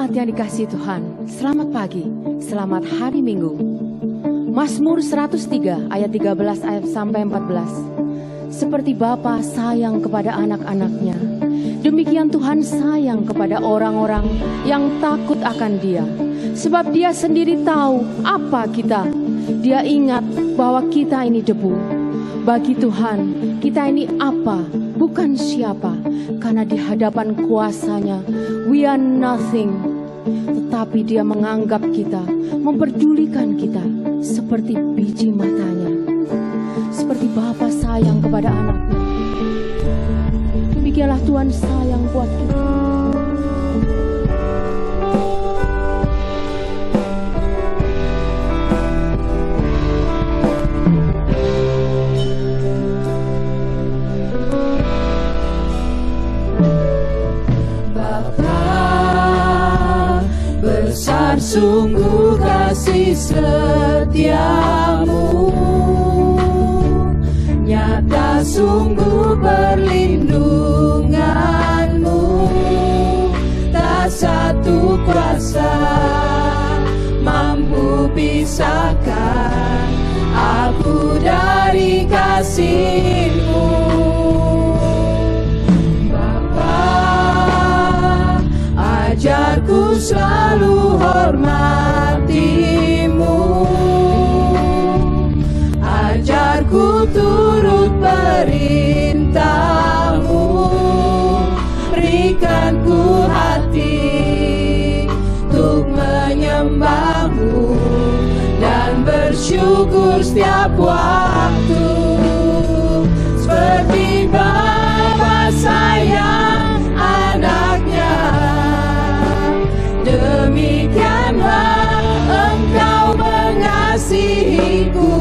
Jemaat yang dikasihi Tuhan, selamat pagi, selamat hari Minggu. Mazmur 103 ayat 13 ayat sampai 14. Seperti Bapa sayang kepada anak-anaknya, demikian Tuhan sayang kepada orang-orang yang takut akan Dia. Sebab Dia sendiri tahu apa kita. Dia ingat bahwa kita ini debu. Bagi Tuhan, kita ini apa, bukan siapa. Karena di hadapan kuasa-Nya, we are nothing. Tetapi Dia menganggap kita, memperdulikan kita seperti biji matanya. Seperti Bapa sayang kepada anaknya, demikianlah Tuhan sayang buat kita. Besar sungguh kasih setiamu, nyata sungguh perlindunganmu. Tak satu kuasa mampu pisahkan aku dari kasih-Mu. Ajarku selalu hormati-Mu, ajarku turut perintah-Mu, berikan ku hati untuk menyembah-Mu dan bersyukur setiap waktu. Seperti Bapa sayang anaknya, demikianlah Engkau mengasihiku.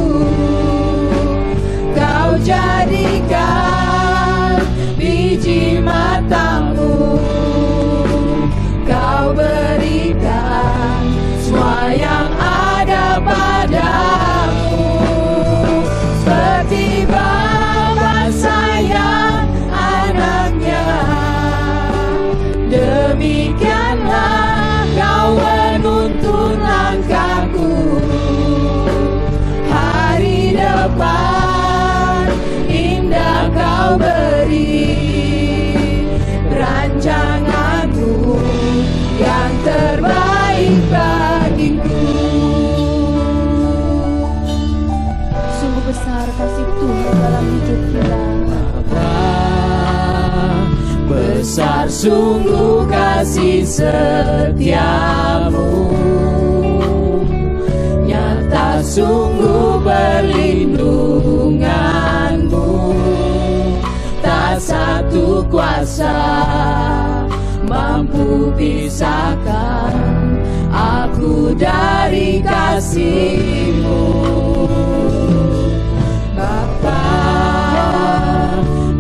Kau jadikan biji mata-Mu, Kau berikan semua yang ada padamu. Seperti Bapa sayang anaknya, demikianlah Kau menuntun langkahku. Hari depan indah Kau beri, rancangan-Mu yang terbaik bagiku. Sungguh besar kasih Tuhan dalam hidup kita. Besar sungguh kasih setiamu, nyata sungguh perlindunganmu. Tak satu kuasa mampu pisahkan aku dari kasih-Mu. Bapa,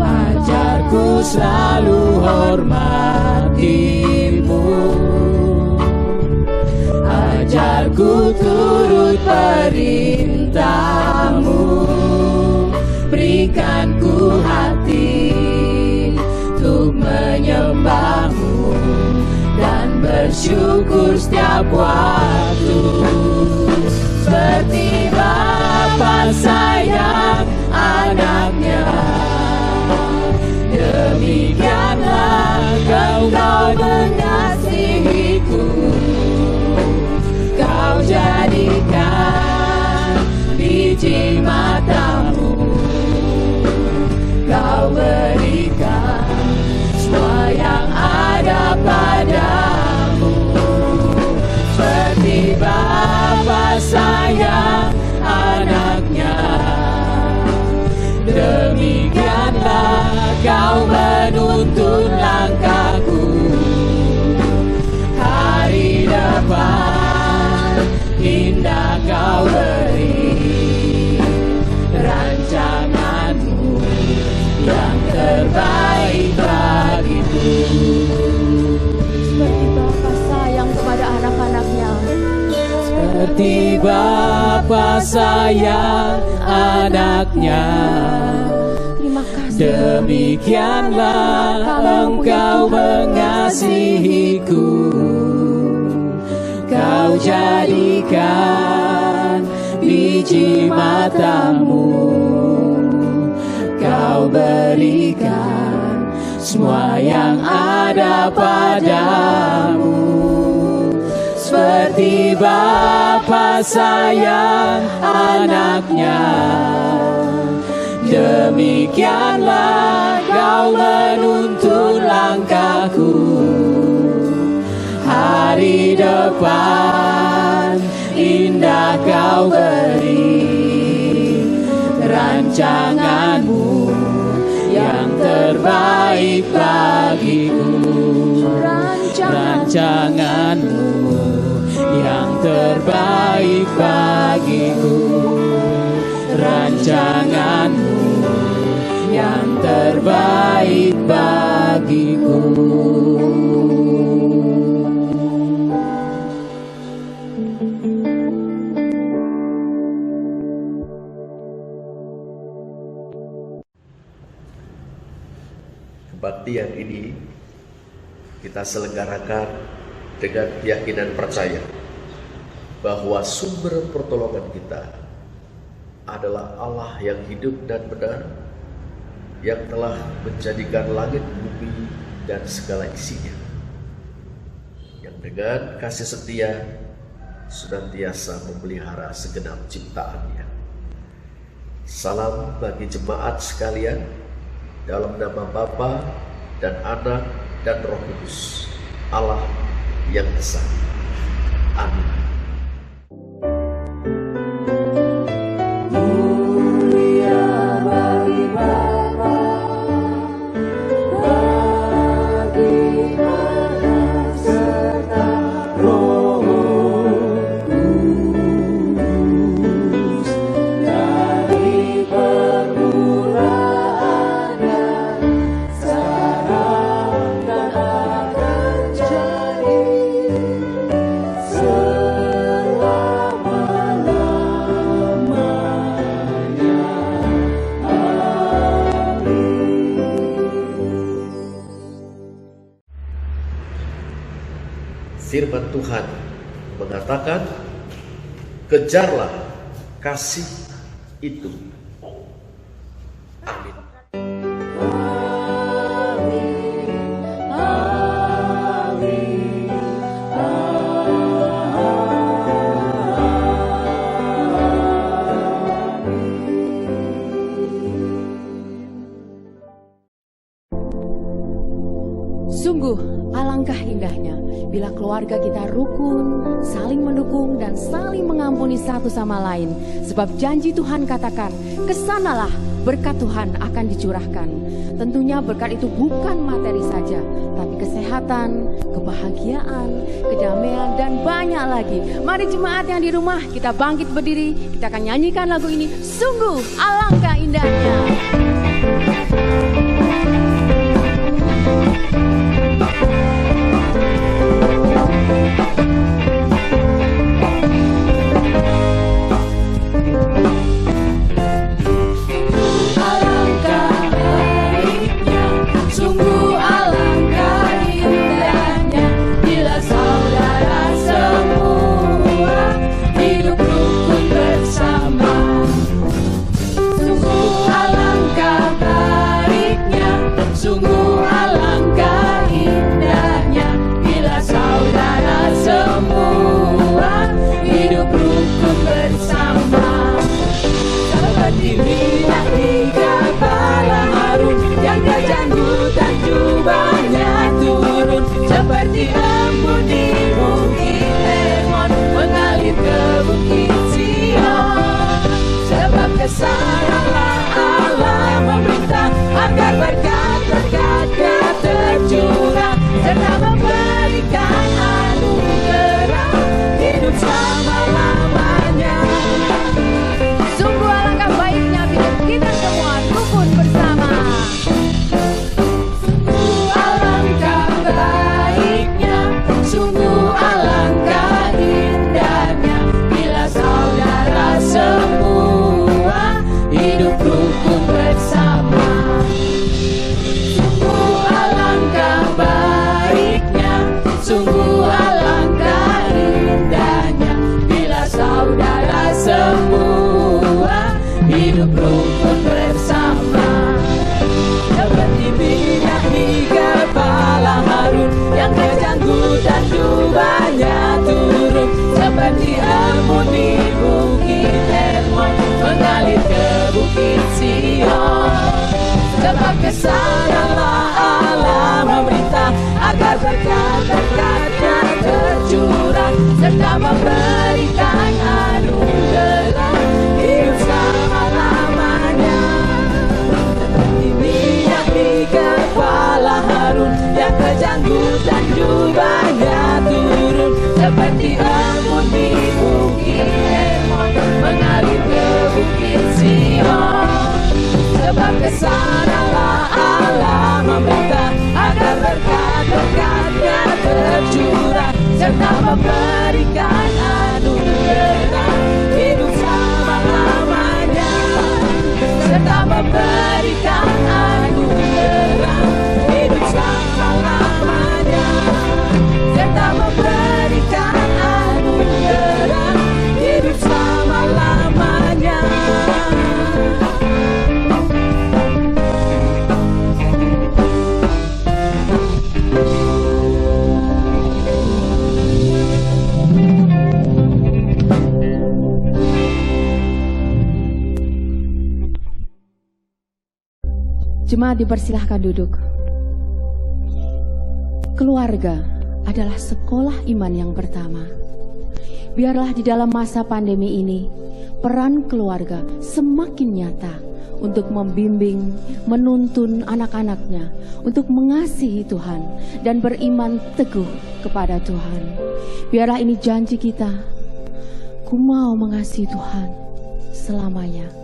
ajarku selalu hormati-Mu, ajarku turut perintah-Mu, berikan ku hati untuk menyembah-Mu dan bersyukur setiap waktu. Seperti Bapa sayang anaknya, demikianlah Engkau mengasihiku. Kau jadikan biji mata-Mu, Kau berikan semua yang ada padamu. Seperti Bapa sayang anaknya, demikianlah Kau menuntun langkahku. Hari depan indah Kau beri, rancangan-Mu yang terbaik bagiku. Seperti Bapa sayang kepada anak-anaknya, seperti Bapa sayang anaknya, demikianlah Engkau mengasihiku. jadikan biji matamu, kau berikan semua yang ada padamu. Seperti Bapa sayang anaknya, demikianlah kau menuntun langkahku. Hari depan indah kau beri, rancanganmu yang terbaik bagiku. Rancanganmu yang terbaik bagiku. Rancanganmu yang terbaik bagiku. Kebaktian ini kita selenggarakan dengan keyakinan percaya bahwa sumber pertolongan kita adalah Allah yang hidup dan benar, yang telah menjadikan langit, bumi, dan segala isinya, yang dengan kasih setia senantiasa memelihara segenap ciptaannya. Salam bagi jemaat sekalian, dalam nama Bapa dan Anak dan Roh Kudus, Allah yang Esa. Amin. Firman Tuhan mengatakan, kejarlah kasih itu. Amin. Sungguh alangkah indahnya bila keluarga kita rukun, saling mendukung dan saling mengampuni satu sama lain. Sebab janji Tuhan katakan, kesanalah berkat Tuhan akan dicurahkan. Tentunya berkat itu bukan materi saja, tapi kesehatan, kebahagiaan, kedamaian, dan banyak lagi. Mari jemaat yang di rumah, kita bangkit berdiri, kita akan nyanyikan lagu ini. Sungguh alangkah indahnya. Sungguh alangkah baik serta memberikan anugerah hidup selama-lamanya. Seperti minyak di kepala Harun yang kejanggut dan jubahnya turun, seperti embun di bukit Hermon mengalir ke bukit Sion. Sebab kesanalah Allah meminta agar berkat-berkat-Nya tercurah serta memberikan anugerah hidup selama-lamanya, serta memberikan anugerah hidup selama-lamanya, serta memberikan anugerah hidup selama-lamanya. Jemaat dipersilahkan duduk. Keluarga adalah sekolah iman yang pertama. Biarlah di dalam masa pandemi ini, peran keluarga semakin nyata untuk membimbing, menuntun anak-anaknya untuk mengasihi Tuhan dan beriman teguh kepada Tuhan. Biarlah ini janji kita, ku mau mengasihi Tuhan selamanya.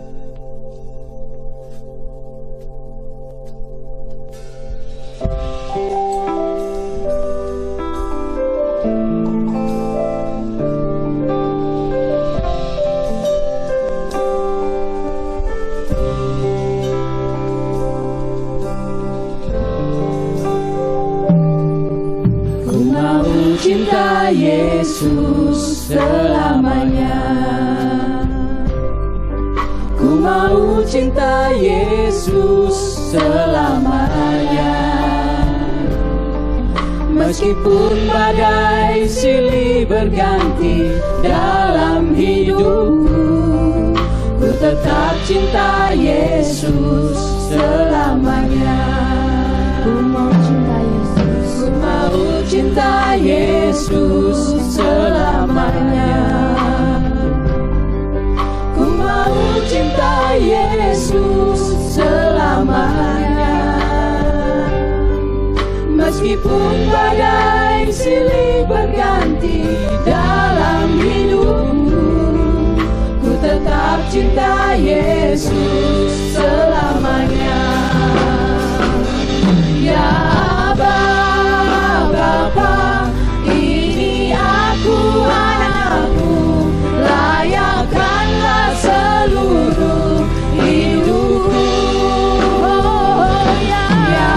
Cinta Yesus selamanya. Ku mau cinta Yesus selamanya. Meskipun badai silih berganti dalam hidupku, ku tetap cinta Yesus selamanya. Ku mau cinta Yesus, ku mau cinta Yesus selamanya. Ku mau cinta Yesus selamanya. Meskipun badai silih berganti dalam hidupku, ku tetap cinta Yesus selamanya. Ya Bapa, ini aku anakmu, layakkanlah seluruh hidupku. Ya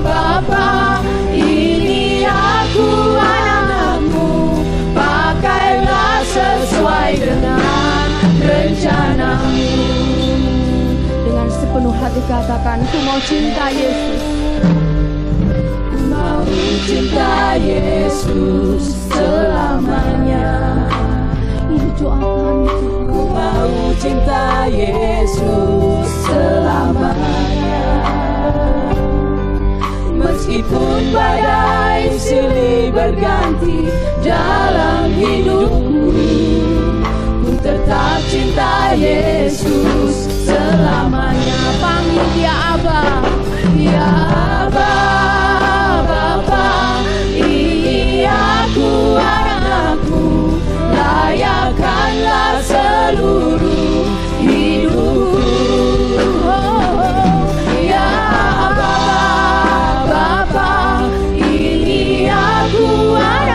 Bapa, ini aku anakmu, pakailah sesuai dengan rencanamu. dengan sepenuh hati katakan, ku mau cinta Yesus. Mau cinta Yesus selamanya. Ini doa kami Tuhan. Ku mau cinta Yesus selamanya. Meskipun badai silih berganti dalam hidupku, ku tetap cinta Yesus selamanya. Panggil dia Aba. Ya Bapa, ini aku anakmu, layakkanlah seluruh hidupku. Ya Bapa, ini aku anakmu,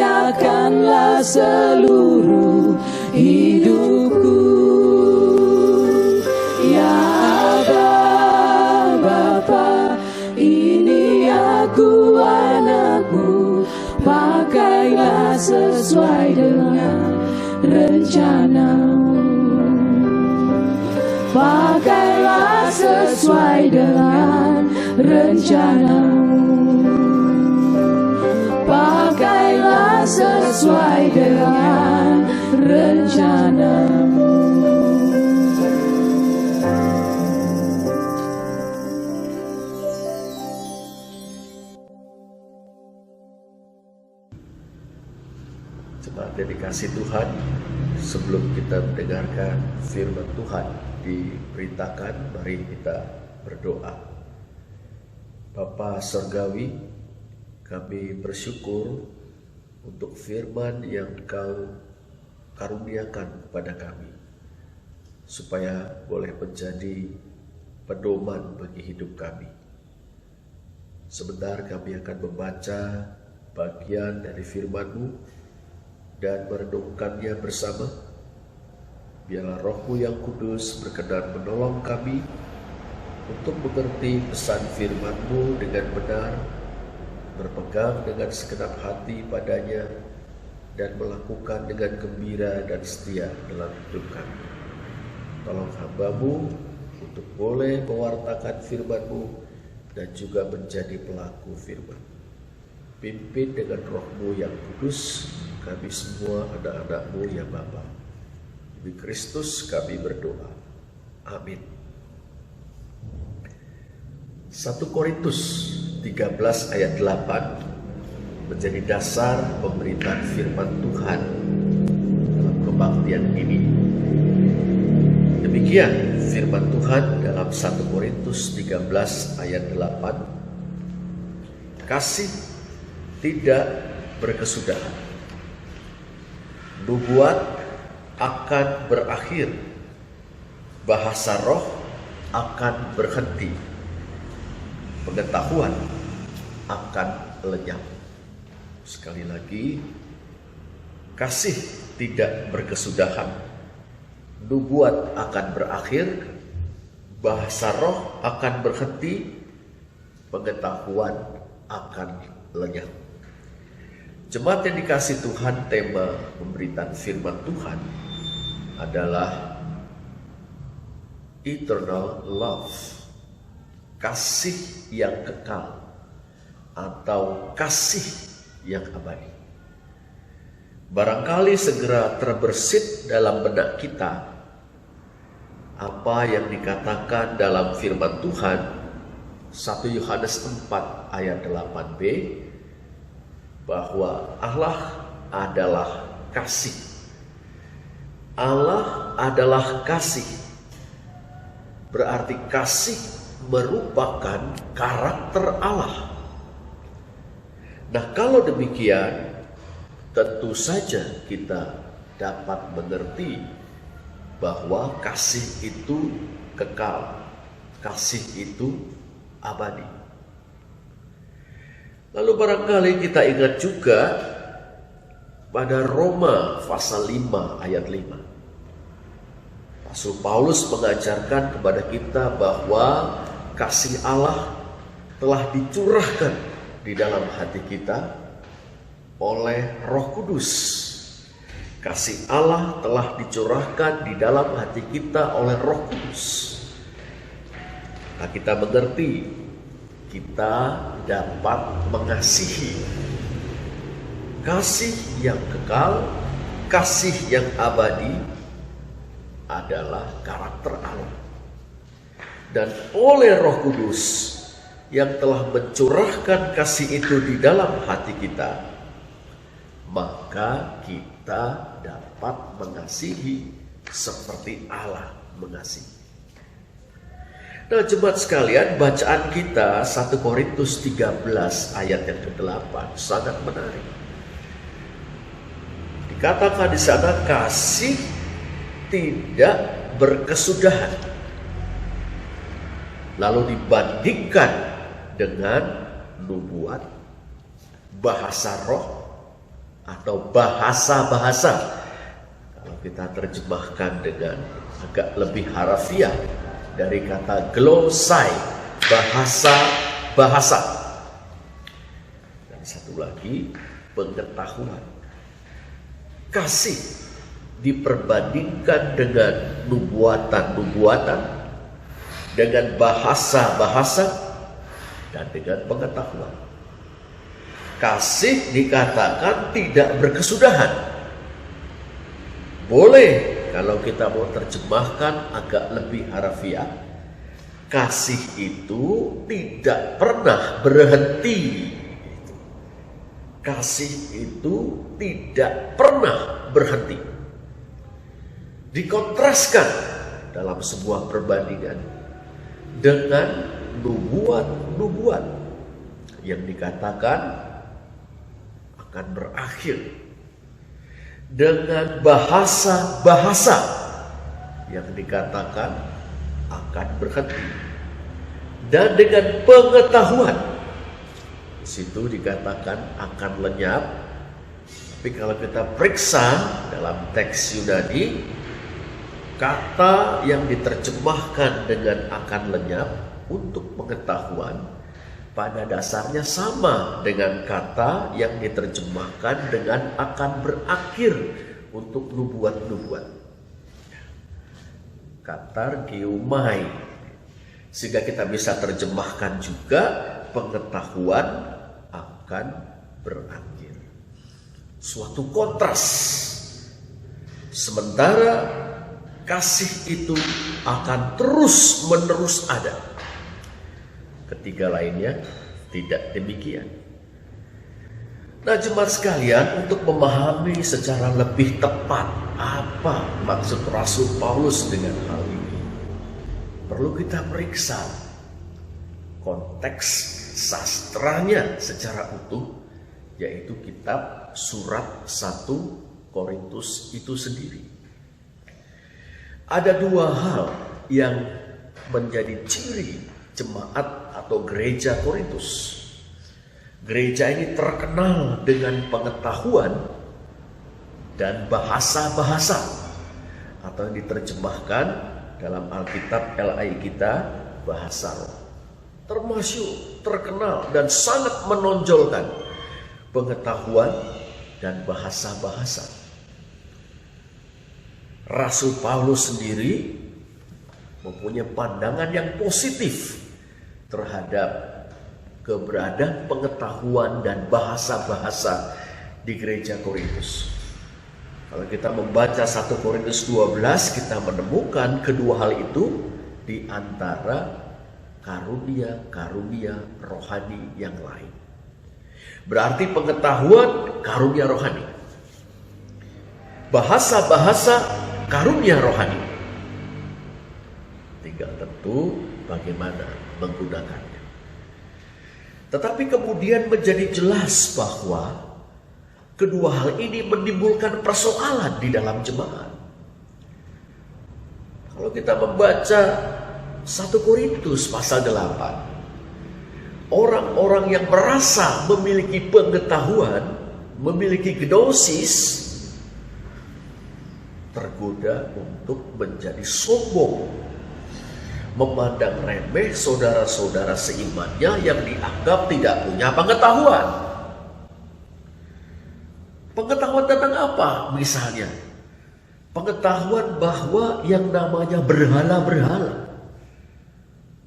layakkanlah seluruh hidupku. Ya Aba, Bapa, ini aku anakmu, pakailah sesuai dengan rencanamu. Pakailah sesuai dengan rencanamu. Pakailah sesuai dengan rencanamu. Jemaat yang dikasih Tuhan, sebelum kita mendengarkan firman Tuhan diberitakan, mari kita berdoa. Bapa Surgawi, kami bersyukur untuk firman yang Kau karuniakan kepada kami, supaya boleh menjadi pedoman bagi hidup kami. Sebentar kami akan membaca bagian dari firman-Mu dan merenungkannya bersama. Biarlah Roh-Mu yang kudus berkenan menolong kami untuk mengerti pesan firman-Mu dengan benar, berpegang dengan segenap hati padanya, dan melakukan dengan gembira dan setia dalam hidup kami. Tolong hamba-Mu untuk boleh mewartakan firman-Mu dan juga menjadi pelaku firman. Pimpin dengan Roh-Mu yang kudus kami semua anak-anak-Mu ya Bapa. Demi Kristus kami berdoa. Amin. 1 Korintus 13 ayat 8 menjadi dasar pemberitaan firman Tuhan dalam kebaktian ini. Demikian firman Tuhan dalam 1 Korintus 13 ayat 8. Kasih tidak berkesudahan. Nubuat akan berakhir, bahasa roh akan berhenti, pengetahuan akan lenyap. Sekali lagi, kasih tidak berkesudahan, nubuat akan berakhir, bahasa roh akan berhenti, pengetahuan akan lenyap. Jemaat yang dikasih Tuhan, tema pemberitaan firman Tuhan adalah eternal love, kasih yang kekal atau kasih yang abadi. Barangkali segera terbersit dalam benak kita apa yang dikatakan dalam firman Tuhan 1 Yohanes 4 ayat 8b, bahwa Allah adalah kasih. Allah adalah kasih. Berarti kasih merupakan karakter Allah. Nah, kalau demikian, tentu saja kita dapat mengerti bahwa kasih itu kekal, kasih itu abadi. Lalu barangkali kita ingat juga pada Roma pasal 5 ayat 5. Rasul Paulus mengajarkan kepada kita bahwa kasih Allah telah dicurahkan di dalam hati kita oleh Roh Kudus. Kasih Allah telah dicurahkan di dalam hati kita oleh Roh Kudus. Nah, kita mengerti, kita dapat mengasihi. Kasih yang kekal, kasih yang abadi adalah karakter Allah. Dan oleh Roh Kudus yang telah mencurahkan kasih itu di dalam hati kita, maka kita dapat mengasihi seperti Allah mengasihi. Nah, jemaat sekalian, bacaan kita 1 Korintus 13 ayat yang ke-8 sangat menarik. Dikatakan di sana kasih tidak berkesudahan. Lalu dibandingkan dengan nubuat, bahasa roh, atau bahasa-bahasa. Kalau kita terjemahkan dengan agak lebih harafiah dari kata glosai, bahasa-bahasa. Dan satu lagi, pengetahuan. Kasih diperbandingkan dengan nubuatan-nubuatan, dengan bahasa-bahasa, dan dengan pengetahuan. Kasih dikatakan tidak berkesudahan. Boleh kalau kita mau terjemahkan agak lebih harafiah, kasih itu tidak pernah berhenti. Kasih itu tidak pernah berhenti. Dikontraskan dalam sebuah perbandingan dengan nubuat-nubuat yang dikatakan akan berakhir, dengan bahasa-bahasa yang dikatakan akan berhenti, dan dengan pengetahuan, di situ dikatakan akan lenyap. Tapi kalau kita periksa dalam teks Yunani, kata yang diterjemahkan dengan akan lenyap untuk pengetahuan pada dasarnya sama dengan kata yang diterjemahkan dengan akan berakhir untuk nubuat-nubuat. Kata geomai. Sehingga kita bisa terjemahkan juga pengetahuan akan berakhir. Suatu kontras. Sementara kasih itu akan terus-menerus ada. Ketiga lainnya tidak demikian. Nah, jemaat sekalian, untuk memahami secara lebih tepat apa maksud Rasul Paulus dengan hal ini, perlu kita periksa konteks sastranya secara utuh, yaitu kitab surat 1 Korintus itu sendiri. Ada dua hal yang menjadi ciri jemaat atau gereja Korintus. Gereja ini terkenal dengan pengetahuan dan bahasa-bahasa, atau yang diterjemahkan dalam Alkitab LAI kita bahasa roh. Termasuk terkenal dan sangat menonjolkan pengetahuan dan bahasa-bahasa. Rasul Paulus sendiri mempunyai pandangan yang positif terhadap keberadaan pengetahuan dan bahasa-bahasa di gereja Korintus. Kalau kita membaca 1 Korintus 12, kita menemukan kedua hal itu di antara karunia-karunia rohani yang lain. Berarti pengetahuan karunia rohani, bahasa-bahasa karunia rohani. Tinggal tentu bagaimana menggunakannya. Tetapi kemudian menjadi jelas bahwa kedua hal ini menimbulkan persoalan di dalam jemaat. Kalau kita membaca 1 Korintus pasal 8, orang-orang yang merasa memiliki pengetahuan, memiliki gnosis, tergoda untuk menjadi sombong, memandang remeh saudara-saudara seimannya yang dianggap tidak punya pengetahuan. Pengetahuan tentang apa? Misalnya, pengetahuan bahwa yang namanya berhala-berhala,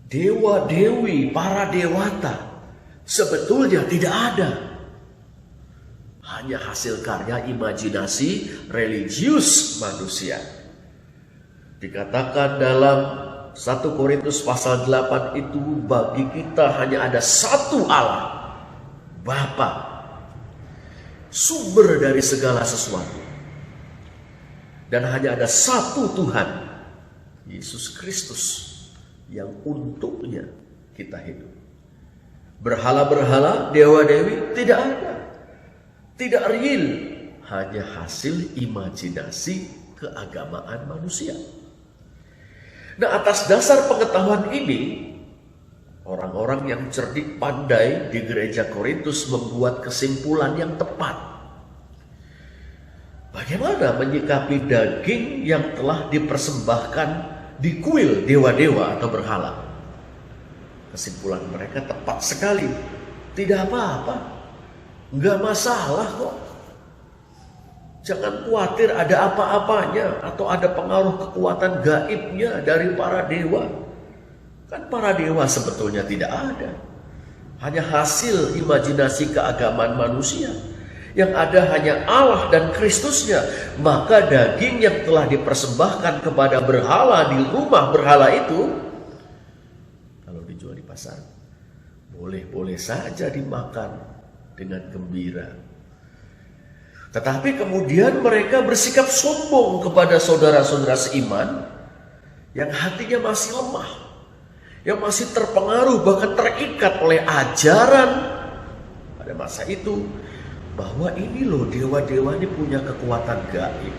dewa-dewi, para dewata, sebetulnya tidak ada. Hanya hasil karya imajinasi religius manusia. Dikatakan dalam 1 Korintus pasal 8 itu, bagi kita hanya ada satu Allah, Bapa, sumber dari segala sesuatu. Dan hanya ada satu Tuhan, Yesus Kristus, yang untuknya kita hidup. Berhala-berhala, dewa-dewi tidak ada. Tidak real, hanya hasil imajinasi keagamaan manusia. Nah, atas dasar pengetahuan ini, orang-orang yang cerdik pandai di gereja Korintus membuat kesimpulan yang tepat. Bagaimana menyikapi daging yang telah dipersembahkan di kuil dewa-dewa atau berhala? Kesimpulan mereka tepat sekali. Tidak apa-apa, nggak masalah kok. Jangan khawatir ada apa-apanya atau ada pengaruh kekuatan gaibnya dari para dewa. Kan para dewa sebetulnya tidak ada. Hanya hasil imajinasi keagamaan manusia. Yang ada hanya Allah dan Kristusnya. Maka daging yang telah dipersembahkan kepada berhala di rumah berhala itu, kalau dijual di pasar, boleh-boleh saja dimakan dengan gembira. Tetapi kemudian mereka bersikap sombong kepada saudara-saudara seiman yang hatinya masih lemah, yang masih terpengaruh bahkan terikat oleh ajaran pada masa itu, bahwa ini loh dewa-dewa ini punya kekuatan gaib.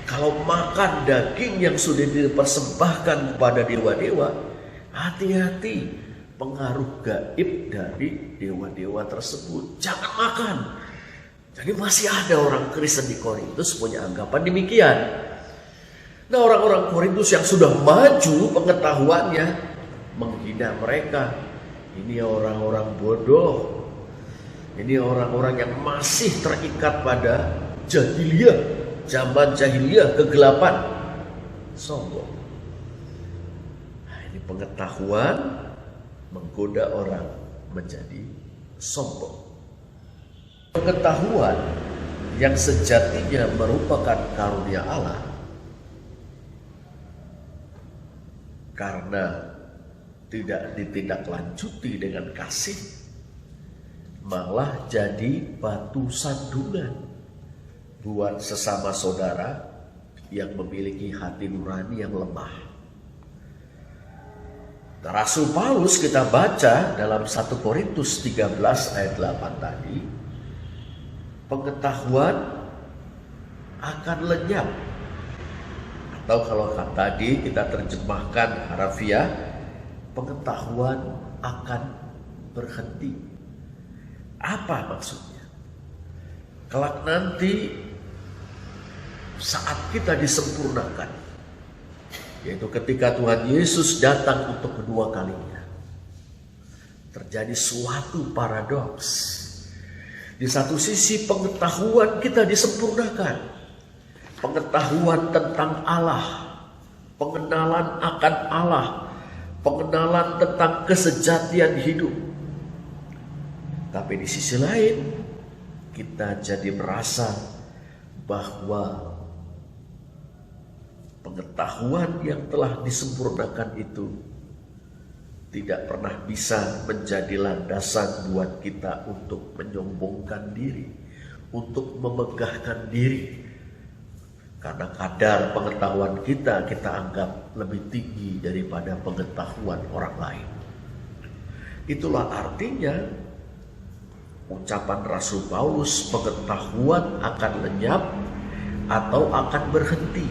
Kalau makan daging yang sudah dipersembahkan kepada dewa-dewa, hati-hati pengaruh gaib dari dewa-dewa tersebut. Jangan makan. Jadi masih ada orang Kristen di Korintus punya anggapan demikian. Nah, orang-orang Korintus yang sudah maju pengetahuannya menghina mereka. Ini orang-orang bodoh. Ini orang-orang yang masih terikat pada jahiliyah, zaman jahiliyah, kegelapan, sombong. Nah, ini pengetahuan menggoda orang menjadi sombong. Pengetahuan yang sejatinya merupakan karunia Allah, karena tidak ditindaklanjuti dengan kasih, malah jadi batu sandungan buat sesama saudara yang memiliki hati nurani yang lemah. Rasul Paulus kita baca dalam 1 Korintus 13 ayat 8 tadi, pengetahuan akan lenyap. Atau kalau tadi kita terjemahkan harafiah, pengetahuan akan berhenti. Apa maksudnya? Kelak nanti saat kita disempurnakan, yaitu ketika Tuhan Yesus datang untuk kedua kalinya, terjadi suatu paradoks. Di satu sisi pengetahuan kita disempurnakan, pengetahuan tentang Allah, pengenalan akan Allah, pengenalan tentang kesejatian hidup. Tapi di sisi lain kita jadi merasa bahwa pengetahuan yang telah disempurnakan itu tidak pernah bisa menjadi landasan buat kita untuk menyombongkan diri, untuk memegahkan diri. Karena kadar pengetahuan kita anggap lebih tinggi daripada pengetahuan orang lain. Itulah artinya ucapan Rasul Paulus, pengetahuan akan lenyap atau akan berhenti.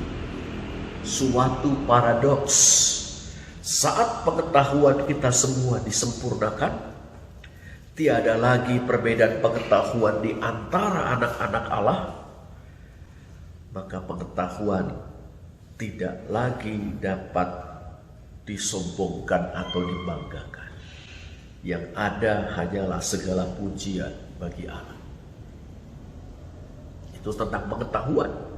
Suatu paradoks. Saat pengetahuan kita semua disempurnakan, tiada lagi perbedaan pengetahuan di antara anak-anak Allah, maka pengetahuan tidak lagi dapat disombongkan atau dibanggakan. Yang ada hanyalah segala pujian bagi Allah. Itu tentang pengetahuan.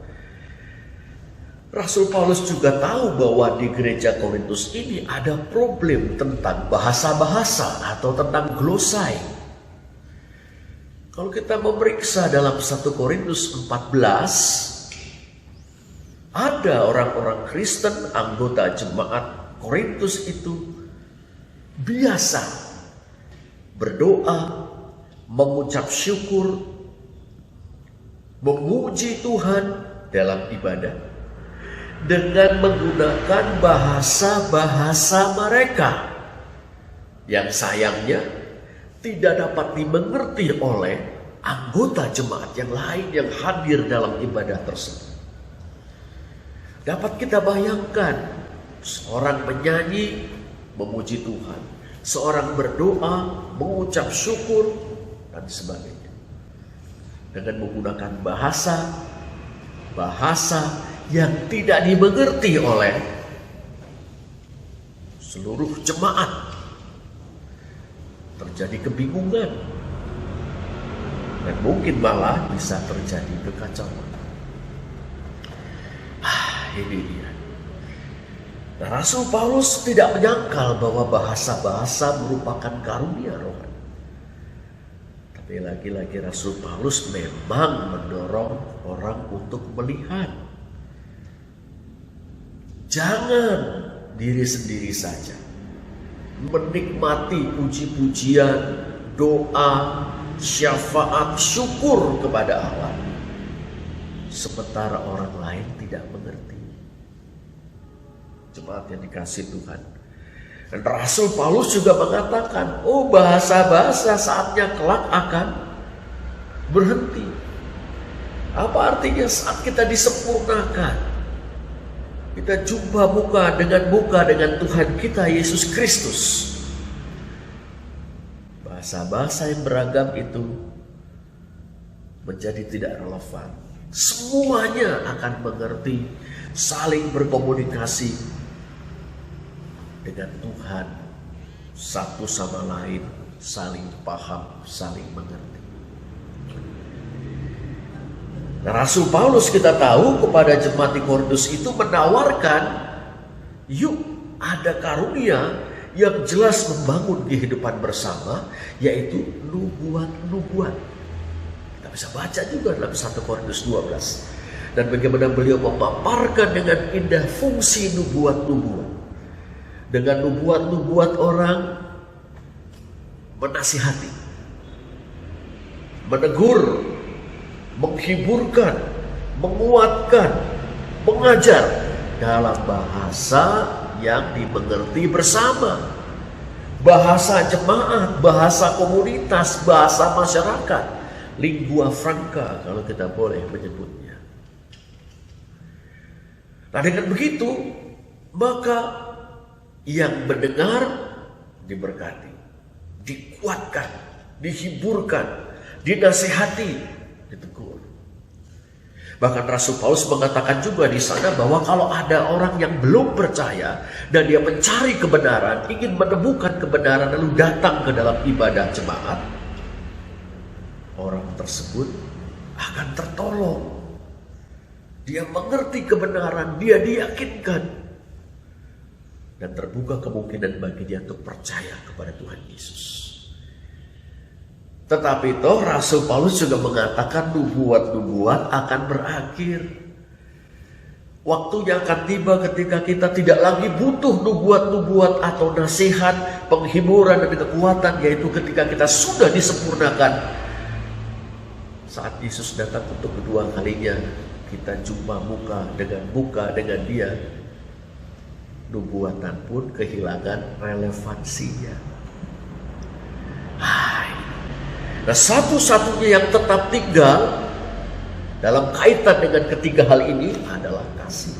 Rasul Paulus juga tahu bahwa di gereja Korintus ini ada problem tentang bahasa-bahasa atau tentang glosai. Kalau kita memeriksa dalam 1 Korintus 14, ada orang-orang Kristen anggota jemaat Korintus itu biasa berdoa, mengucap syukur, memuji Tuhan dalam ibadah dengan menggunakan bahasa-bahasa mereka yang sayangnya tidak dapat dimengerti oleh anggota jemaat yang lain yang hadir dalam ibadah tersebut. Dapat kita bayangkan seorang penyanyi memuji Tuhan, seorang berdoa, mengucap syukur dan sebagainya dengan menggunakan bahasa bahasa yang tidak dimengerti oleh seluruh jemaat. Terjadi kebingungan dan mungkin malah bisa terjadi kekacauan. Ini dia. Nah, Rasul Paulus tidak menyangkal bahwa bahasa-bahasa merupakan karunia rohani. Tapi lagi-lagi Rasul Paulus memang mendorong orang untuk melihat. Jangan diri sendiri saja menikmati puji-pujian, doa, syafaat, syukur kepada Allah, sementara orang lain tidak mengerti. Jemaat yang dikasihi Tuhan, dan Rasul Paulus juga mengatakan, bahasa-bahasa saatnya kelak akan berhenti. Apa artinya? Saat kita disempurnakan, kita jumpa muka dengan Tuhan kita Yesus Kristus, bahasa-bahasa yang beragam itu menjadi tidak relevan. Semuanya akan mengerti, saling berkomunikasi dengan Tuhan, satu sama lain, saling paham, saling mengerti. Nah, Rasul Paulus kita tahu kepada jemaat di Korintus itu menawarkan, yuk ada karunia yang jelas membangun kehidupan bersama, yaitu nubuat-nubuat. Kita bisa baca juga dalam 1 Korintus 12. Dan bagaimana beliau memaparkan dengan indah fungsi nubuat-nubuat. Dengan nubuat-nubuat orang menasihati, menegur, menghiburkan, menguatkan, mengajar dalam bahasa yang dimengerti bersama. Bahasa jemaat, bahasa komunitas, bahasa masyarakat, lingua franca kalau kita boleh menyebutnya. Nah, dengan begitu maka yang mendengar diberkati, dikuatkan, dihiburkan, dinasihati, ditegur. Bahkan Rasul Paulus mengatakan juga di sana bahwa kalau ada orang yang belum percaya dan dia mencari kebenaran, ingin menemukan kebenaran lalu datang ke dalam ibadah jemaat, orang tersebut akan tertolong. Dia mengerti kebenaran, dia diyakinkan, dan terbuka kemungkinan bagi dia untuk percaya kepada Tuhan Yesus. Tetapi toh Rasul Paulus juga mengatakan nubuat-nubuat akan berakhir. Waktunya akan tiba ketika kita tidak lagi butuh nubuat-nubuat atau nasihat, penghiburan dan kekuatan, yaitu ketika kita sudah disempurnakan. Saat Yesus datang untuk kedua kalinya, kita jumpa muka dengan dia. Nubuatan pun kehilangan relevansinya. Nah, satu-satunya yang tetap tinggal dalam kaitan dengan ketiga hal ini adalah kasih.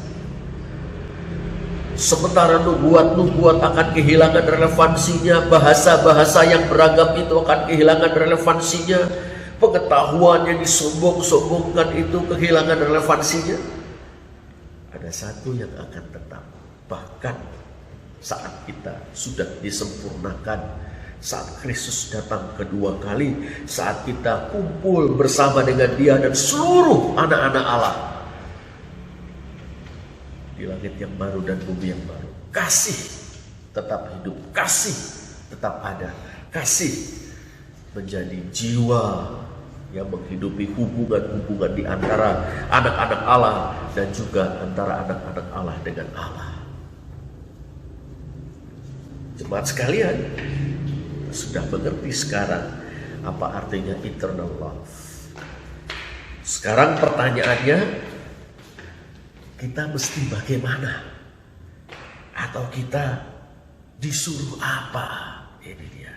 Sementara nubuat-nubuat akan kehilangan relevansinya, bahasa-bahasa yang beragam itu akan kehilangan relevansinya, pengetahuan yang disombong-sombongkan itu kehilangan relevansinya, ada satu yang akan tetap. Bahkan saat kita sudah disempurnakan, saat Kristus datang kedua kali, saat kita kumpul bersama dengan Dia dan seluruh anak-anak Allah di langit yang baru dan bumi yang baru, kasih tetap hidup, kasih tetap ada, kasih menjadi jiwa yang menghidupi hubungan-hubungan di antara anak-anak Allah dan juga antara anak-anak Allah dengan Allah. Jemaat sekalian, sudah mengerti sekarang apa artinya eternal love. Sekarang pertanyaannya, kita mesti bagaimana? Atau kita disuruh apa? Ini dia.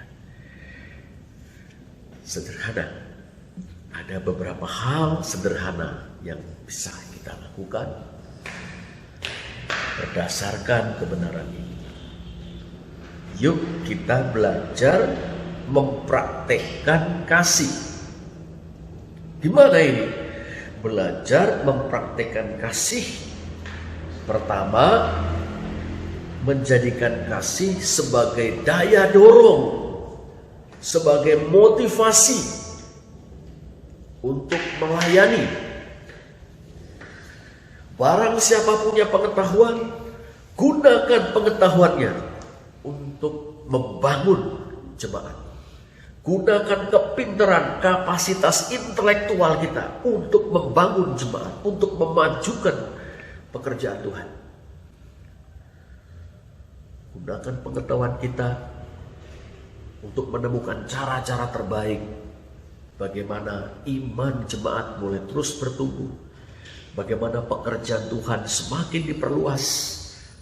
Sederhana. Ada beberapa hal sederhana yang bisa kita lakukan berdasarkan kebenaran ini. Yuk kita belajar mempraktekkan kasih. Gimana ini? belajar mempraktikkan kasih. Pertama, menjadikan kasih sebagai daya dorong, sebagai motivasi untuk melayani. Barang siapa punya pengetahuan, gunakan pengetahuannya untuk membangun jemaat. Gunakan kepintaran, kapasitas intelektual kita untuk membangun jemaat, untuk memajukan pekerjaan Tuhan. Gunakan pengetahuan kita untuk menemukan cara-cara terbaik bagaimana iman jemaat boleh terus bertumbuh, bagaimana pekerjaan Tuhan semakin diperluas,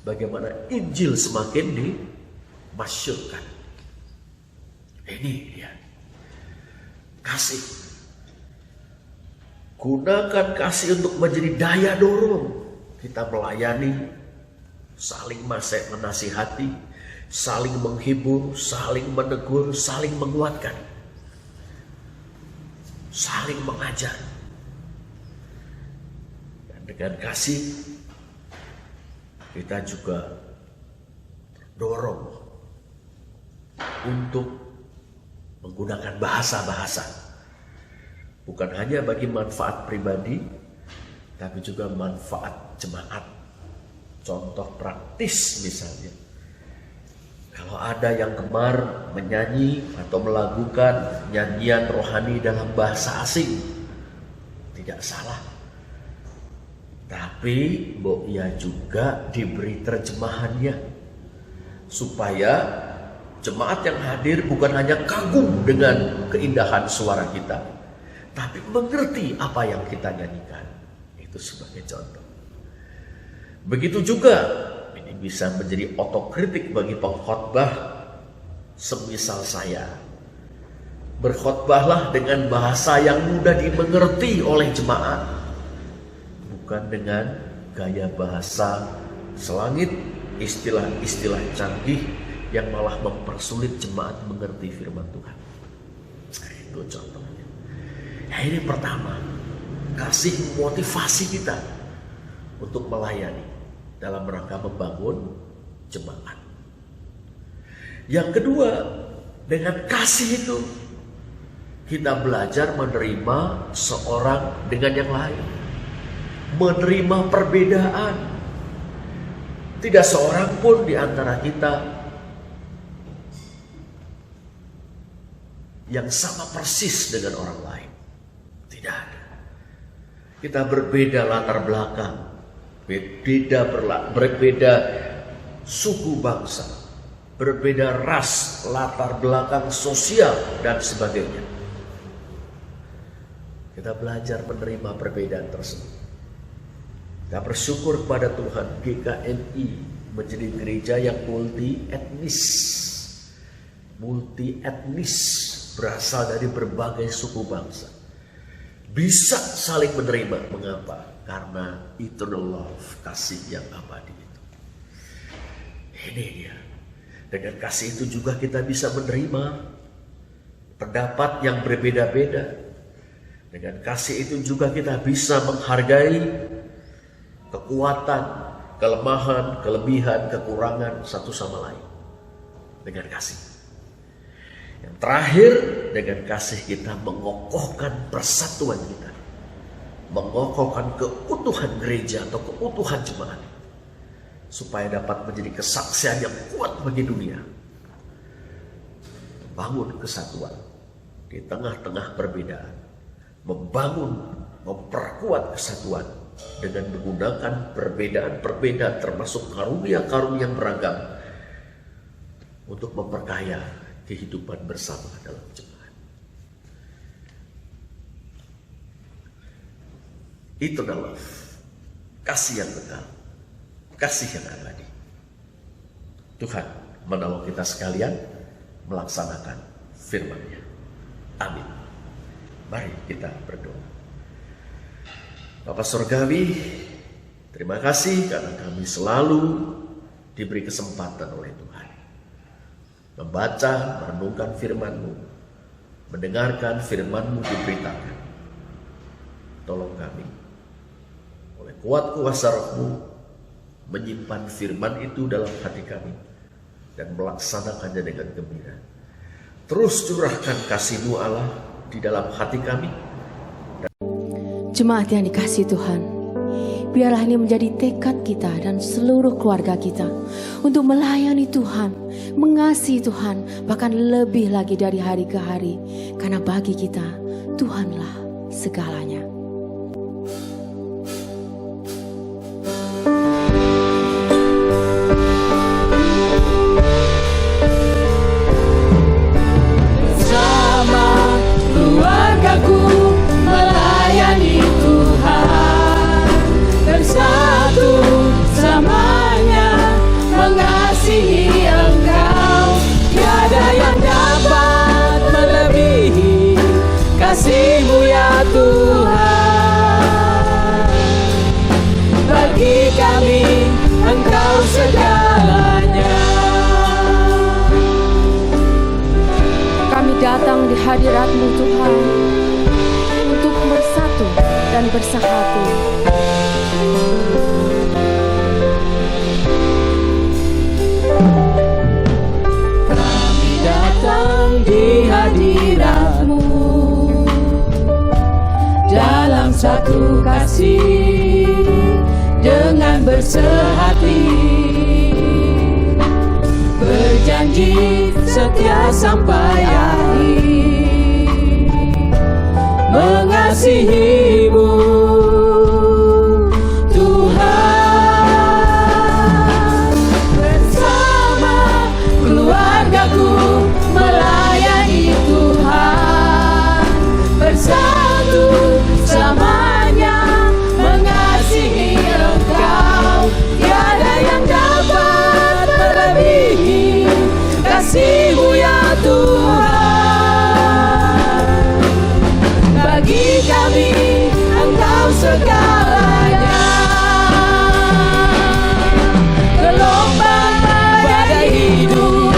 bagaimana Injil semakin dimasyurkan. Ini dia kasih. Gunakan kasih untuk menjadi daya dorong kita melayani, saling menasihati, saling menghibur, saling menegur, saling menguatkan, saling mengajar. Dan dengan kasih kita juga dorong untuk menggunakan bahasa-bahasa, bukan hanya bagi manfaat pribadi, tapi juga manfaat jemaat. Contoh praktis misalnya, kalau ada yang gemar menyanyi atau melakukan nyanyian rohani dalam bahasa asing, tidak salah. Tapi ia juga diberi terjemahannya, supaya jemaat yang hadir bukan hanya kagum dengan keindahan suara kita, tapi mengerti apa yang kita nyanyikan. Itu sebagai contoh. Begitu juga ini bisa menjadi otokritik bagi pengkhotbah. Semisal saya, berkhotbahlah dengan bahasa yang mudah dimengerti oleh jemaat, bukan dengan gaya bahasa selangit, istilah-istilah canggih yang malah mempersulit jemaat mengerti firman Tuhan. Nah, itu contohnya. Nah, ini pertama, kasih motivasi kita untuk melayani dalam rangka membangun jemaat. Yang kedua, dengan kasih itu kita belajar menerima seorang dengan yang lain, menerima perbedaan. Tidak seorang pun di antara kita yang sama persis dengan orang lain. Tidak ada. Kita berbeda latar belakang, berbeda suku bangsa, berbeda ras, latar belakang sosial, dan sebagainya. Kita belajar menerima perbedaan tersebut. Kita bersyukur kepada Tuhan, GKMI menjadi gereja yang multi etnis, berasal dari berbagai suku bangsa. Bisa saling menerima. Mengapa? Karena eternal love, kasih yang abadi itu. Ini dia. Dengan kasih itu juga kita bisa menerima pendapat yang berbeda-beda. Dengan kasih itu juga kita bisa menghargai kekuatan, kelemahan, kelebihan, kekurangan satu sama lain. Dengan kasih. Yang terakhir, dengan kasih kita mengokohkan persatuan kita, mengokohkan keutuhan gereja atau keutuhan jemaat, supaya dapat menjadi kesaksian yang kuat bagi dunia. Membangun kesatuan di tengah-tengah perbedaan, memperkuat kesatuan dengan menggunakan perbedaan-perbedaan termasuk karunia-karunia yang beragam untuk memperkaya kehidupan bersama dalam jemaat. Eternal love, kasih yang kekal, kasih yang abadi. Tuhan menolong kita sekalian melaksanakan firman-Nya. Amin. Mari kita berdoa. Bapa Surgawi, terima kasih karena kami selalu diberi kesempatan oleh Tuhan membaca, merenungkan firman-Mu, mendengarkan firman-Mu diberitakan. Tolong kami Perkuat kuasa Roh-Mu menyimpan firman itu dalam hati kami dan melaksanakannya dengan gembira. Terus curahkan kasih-Mu Allah di dalam hati kami. Jemaat yang dikasihi Tuhan, biarlah ini menjadi tekad kita dan seluruh keluarga kita untuk melayani Tuhan, mengasihi Tuhan, bahkan lebih lagi dari hari ke hari. Karena bagi kita, Tuhanlah segalanya. Bersama keluargaku melayani Tuhan, bersatu selamanya mengasihi Engkau. Tiada yang dapat melebihi kasih-Mu ya Tuhan. Bagi kami Engkau segalanya. Kami datang di hadirat-Mu Tuhan untuk bersatu dan bersatu. Kami datang di hadirat-Mu dalam satu kasih dengan bersehati, berjanji setia sampai akhir, mengasihi-Mu Tuhan. Bersama keluargaku melayani Tuhan, bersatu selamanya mengasihi Engkau. Tiada yang dapat melebihi kasih-Mu ya Tuhan. Bagi kami Engkau segalanya. Gelombang badai hidup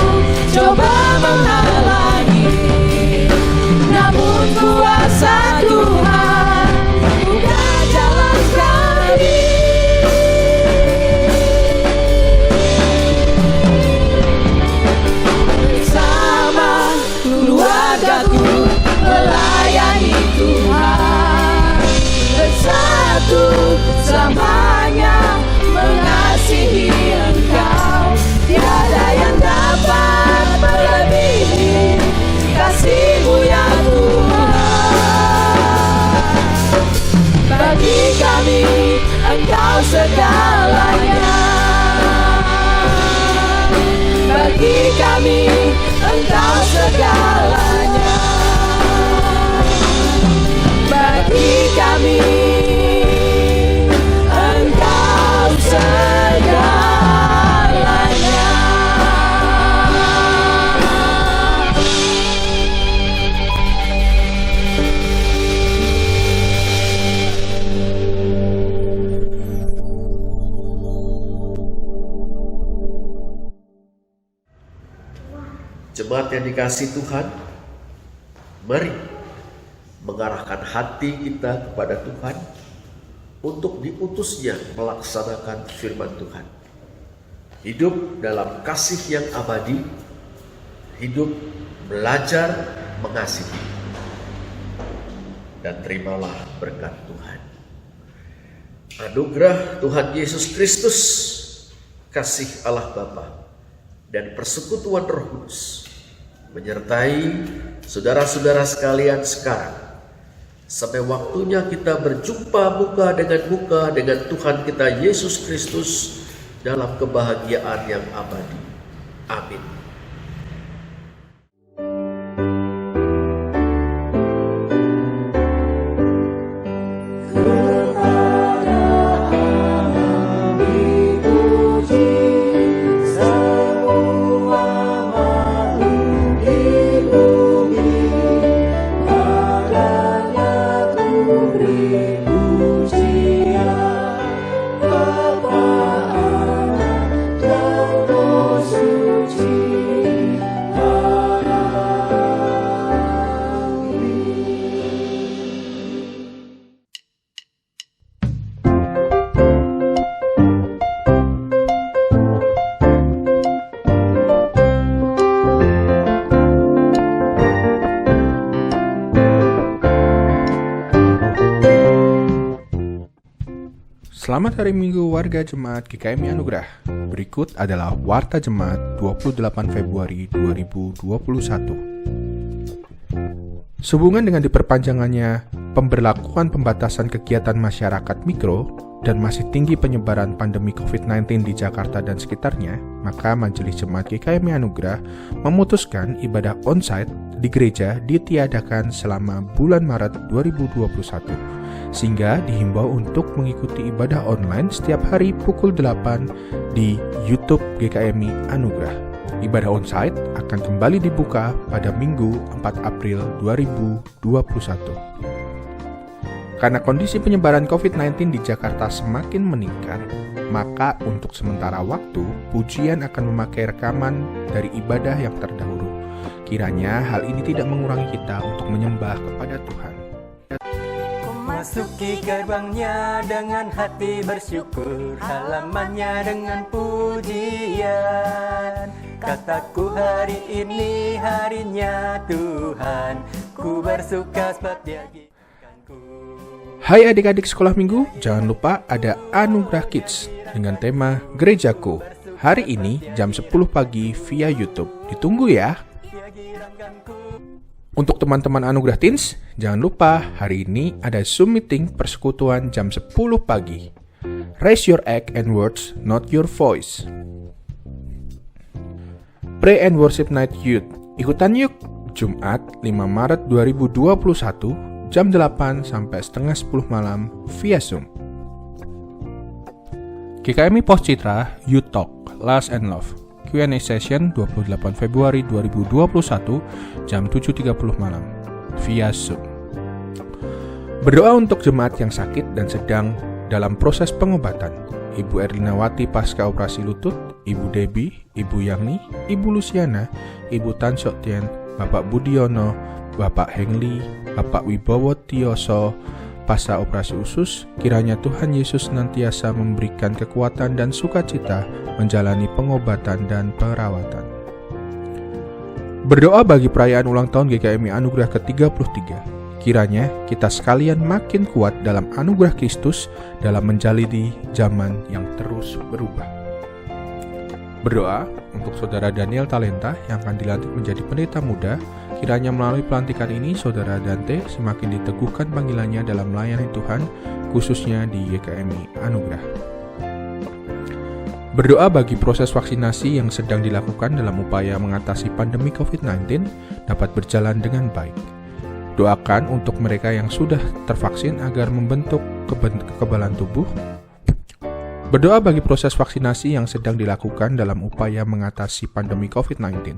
coba menghalangi, namun kuasa Tuhan buka jalan kami. Bersama keluargaku melayani Tuhan, bersatu selamanya mengasihi Engkau. Tiada yang dapat melebihi kasih-Mu ya Tuhan. Bagi kami Engkau segalanya. Bagi kami Engkau segalanya. Bagi kami Engkau segalanya. Jemaat yang dikasihi Tuhan, mari mengarahkan hati kita kepada Tuhan untuk diutusnya melaksanakan firman Tuhan. Hidup dalam kasih yang abadi, hidup belajar mengasihi, dan terimalah berkat Tuhan. Anugerah Tuhan Yesus Kristus, kasih Allah Bapa, dan persekutuan Roh Kudus menyertai saudara-saudara sekalian sekarang, sampai waktunya kita berjumpa muka dengan Tuhan kita Yesus Kristus dalam kebahagiaan yang abadi. Amin. Bapa, Anak, dan Roh Suci. Selamat hari Minggu warga Jemaat GKMI Anugerah. Berikut adalah Warta Jemaat 28 Februari 2021. Sehubungan dengan diperpanjangannya pemberlakuan pembatasan kegiatan masyarakat mikro dan masih tinggi penyebaran pandemi COVID-19 di Jakarta dan sekitarnya, maka Majelis Jemaat GKMI Anugerah memutuskan ibadah onsite di gereja ditiadakan selama bulan Maret 2021, sehingga dihimbau untuk mengikuti ibadah online setiap hari pukul 8 di YouTube GKMI Anugerah. Ibadah onsite akan kembali dibuka pada Minggu 4 April 2021. Karena kondisi penyebaran COVID-19 di Jakarta semakin meningkat, maka untuk sementara waktu, pujian akan memakai rekaman dari ibadah yang terdahulu. Kiranya hal ini tidak mengurangi kita untuk menyembah kepada Tuhan. Masuki gerbangnya dengan hati bersyukur, halamannya dengan pujian. Kataku hari ini harinya Tuhan, ku bersuka sebab Dia giringkanku. Hai adik-adik sekolah minggu, jangan lupa ada Anugerah Kids dengan tema Gerejaku. Hari ini jam 10 pagi via YouTube. Ditunggu ya. Untuk teman-teman Anugerah Teens, jangan lupa hari ini ada Zoom meeting persekutuan jam 10 pagi. Raise your act and words, not your voice. Pray and Worship Night Youth. Ikutan yuk, Jumat 5 Maret 2021, jam 8 sampai setengah 10 malam via Zoom. GKMI Pos Citra Youth Talk, Last and Love. Q&A session 28 Februari 2021 jam 7.30 malam via Zoom. Berdoa untuk jemaat yang sakit dan sedang dalam proses pengobatan. Ibu Erlinawati pasca operasi lutut, Ibu Debbie, Ibu Yani, Ibu Luciana, Ibu Tan Sok Tien, Bapak Budiono, Bapak Hengli, Bapak Wibowo Tioso, pasca operasi usus. Kiranya Tuhan Yesus senantiasa memberikan kekuatan dan sukacita menjalani pengobatan dan perawatan. Berdoa bagi perayaan ulang tahun GKMI Anugerah ke-33. Kiranya kita sekalian makin kuat dalam anugerah Kristus dalam menjalani zaman yang terus berubah. Berdoa untuk Saudara Daniel Talenta yang akan dilantik menjadi pendeta muda. Kiranya melalui pelantikan ini Saudara Dante semakin diteguhkan panggilannya dalam melayani Tuhan, khususnya di GKMI Anugerah. Berdoa bagi proses vaksinasi yang sedang dilakukan dalam upaya mengatasi pandemi COVID-19 dapat berjalan dengan baik. Doakan untuk mereka yang sudah tervaksin agar membentuk kekebalan tubuh. Berdoa bagi proses vaksinasi yang sedang dilakukan dalam upaya mengatasi pandemi COVID-19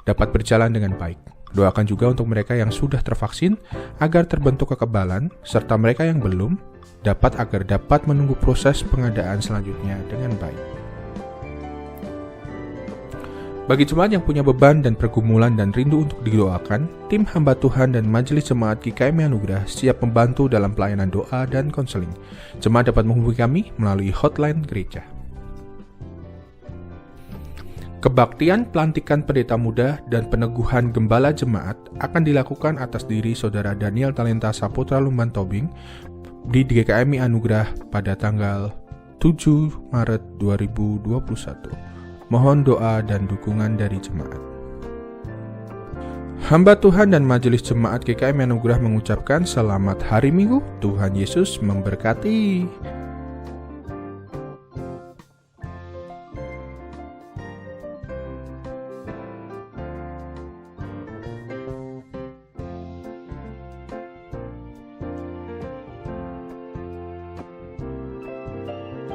dapat berjalan dengan baik. Doakan juga untuk mereka yang sudah tervaksin agar terbentuk kekebalan, serta mereka yang belum dapat menunggu proses pengadaan selanjutnya dengan baik. Bagi jemaat yang punya beban dan pergumulan dan rindu untuk didoakan, tim hamba Tuhan dan Majelis Jemaat GKMI Anugerah siap membantu dalam pelayanan doa dan konseling. Jemaat dapat menghubungi kami melalui hotline gereja. Kebaktian pelantikan pendeta muda dan peneguhan gembala jemaat akan dilakukan atas diri Saudara Daniel Talenta Saputra Lumban Tobing di GKMI Anugerah pada tanggal 7 Maret 2021. Mohon doa dan dukungan dari jemaat. Hamba Tuhan dan Majelis Jemaat GKMI Anugerah mengucapkan selamat hari Minggu. Tuhan Yesus memberkati.